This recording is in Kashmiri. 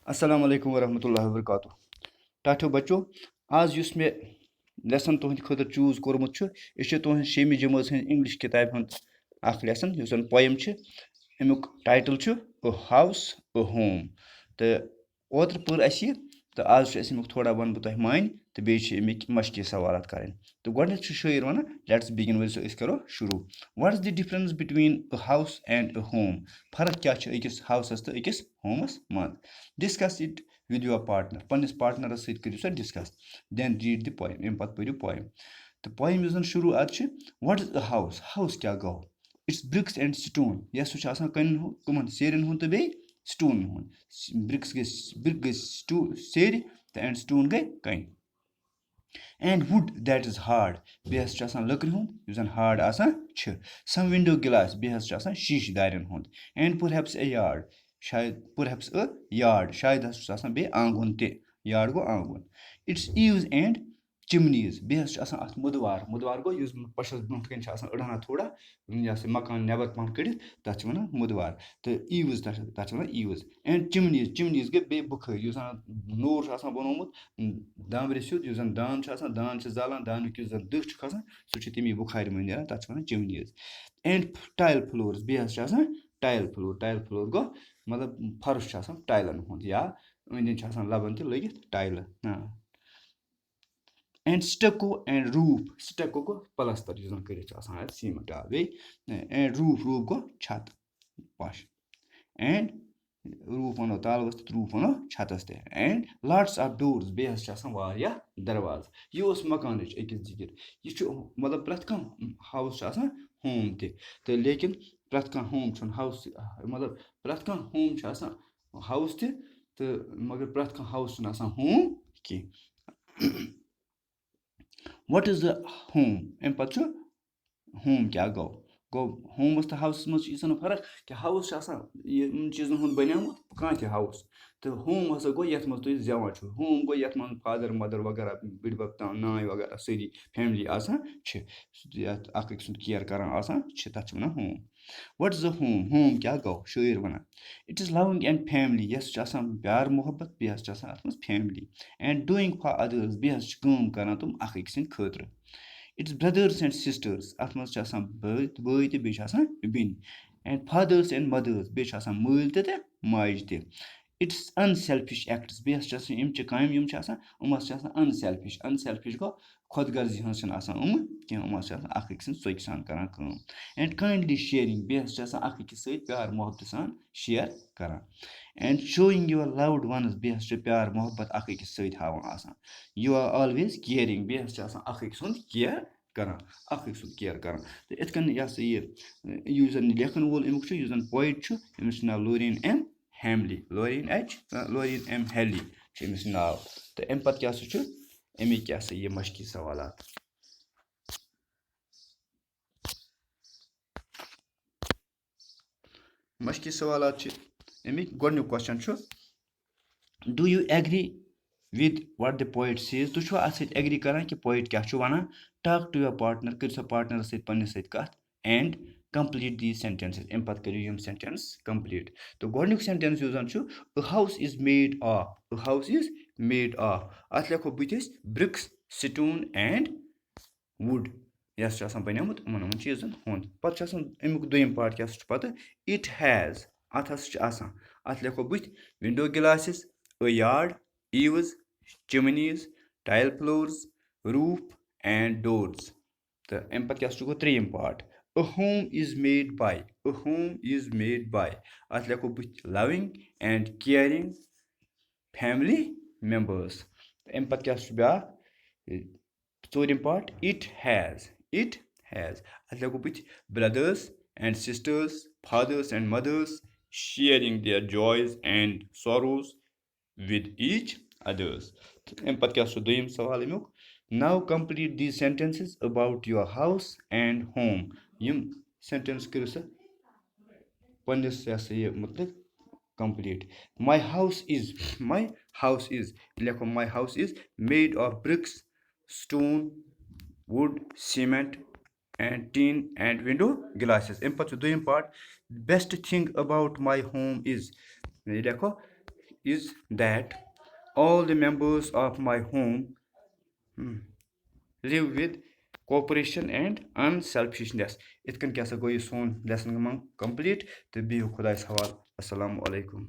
Assalamu alaikum warahmatullahi wabarakatuh. Tato बच्चों आज युस मे लेसन तुहंद खतर चूज कोरमुत छु इस तुहंद शेमी जमात हंद इंग्लिश किताब हंद अख लेसन युस जन पोयम छु अमुक टाइटल छु अ हाउस अ होम तो ओत्र पर अस तो आज अमुक थोड़ा वन बह तुह मान तो बेच अमिक मशकी सवाल करें तो गोडनेथ छु शायर one let's begin with us करो शुरू what is the difference between a house and a home फर्क क्या छु अकिस हाउसस तो अकिस होमस मज discuss it with your partner पन्निस पार्टनरस सहित करियो सा discuss then read the poem एम पत पढ़ियो poem तो poem युस जन शुरू आत छु what is a house क्या गो it's bricks and stone यह सु आसान कन कमन सेरन हुन तो बे stone हुन brick गई सेर and stone गई कन and wood that is hard बेहस च आसान लकड़ी हुंद युस जन hard आसान छ some window glass बेहस च आसान शीश दारन हुंद and perhaps a yard शायद perhaps a yard शायद हस च आसान बे आंगुन ते yard go आंगुन its eaves and chimneys बेहस च आसान अथ मुदवार गो युस पशस ब्रोंट कन च आसान अड़ाना थोड़ा या से मकान नेबर पहन कड़ित तथ वनान मुदवार तो eaves तथ वनान eaves and chimneys गए बे बुखर युस नोर च आसान बनोमुत दामरे सियुद युस जन दान च आसान दान च जालान दानुक युस जन दह च खसान सु च तमी बुखार मन नेरान तथ वनान chimneys and tile floors बेहस च आसान tile floor गो मतलब फर्श च आसान टाइलन हुंद या अंदन च आसान लबन ते लगित tile and stucco and stucco को प्लास्टर युस जन करित आसान सीमेंट बे and roof को छत पश and roof वनो तालवस roof वनो छतस ते and lots of doors बेहस च आसान वारिया दरवाज ये ओस मकानच अकिस जिकिर ये छु मतलब प्रथ कम हाउस च आसान होम ते लेकिन प्रथ कम होम छन हाउस मतलब प्रथ कम होम च आसान हाउस ते मगर प्रथ कम हाउस छन आसान होम की what is the home एम पत छु होम क्या गो होमस तो हाउस मज यह फर्क कि हाउस इन चीजन हुंद बनियामुत कह ते हाउस तो होम हसा गो यथ मज तुम जेवान छु होम गो यथ मज फादर मदर वगैरह बिड़बब नाय वगैरह सारी फैमिली आसान छ यथ अख अक सुंद केयर करान आसान छ तथ वनान home what is a home क्या गो शायर वनान it is loving and family यस च आसान प्यार मोहब्बत बेहस च आसान अथ मज family and doing for others बेहस च काम करान तुम अख अक सिंद खतर it's brothers and sisters अथ मज च आसान बय ते बे च आसान बिन and fathers and mothers बे च आसान मल ते माज ते it's unselfish acts बेहस च आसान इम च काम यम च आसान उमस च आसान unselfish गो खुदगर्जी हंस छन आसान कि उमस च आसान अख अक सिंद सोच सान करान काम and kindly sharing बेहस च आसान अख अक सहित प्यार मोहब्बत सान शेयर करान and showing your loved ones बेहस च प्यार मोहब्बत अख अक सहित हावन आसान you are always caring बेहस च आसान अख अक सुंद केयर करान अख अक सुंद केयर करान तो इत कन यस ये युस जन लेखन वोल अमुक छु युस जन पोइट छु अमिस नाव लोरिन एम लोरिन एम हेली छु अमिस नाव तो अम पत क्या छु अमिक क्या ये मशकी सवालात मशकी सवालात छु अमिक गोडन्युक क्वेश्चन छु do you agree with what the poet says tu chu at agree karan ki poet kya chu wana talk to your partner kir sa partner sait panne sait kath and complete these sentences em pat kariyo yum sentence complete to godnik sentence use chu a house is made of at lekho butis bricks stone and wood yes cha asan banamut man chizan hond pat cha asan emuk doyim part kya chu pata it has athas cha asan at lekho but window glasses a yard eaves chimneys tile floors roof and doors the empath kya chu three part a home is made by at lekho but loving and caring family members empath kya chu bya third part it has at lekho but brothers and sisters fathers and mothers sharing their joys and sorrows with each others em pat kya su doyim sawal amuk now complete these sentences about your house and home yim sentence kirsa pannis yasa ye matlab complete my house is lekho my house is made of bricks stone wood cement and tin and window glasses em pat doyim part best thing about my home is देखो is that all the members of my home live with cooperation and unselfishness. It can kya sa go ye son lesson complete. To be khudais hawal. Assalamu alaikum.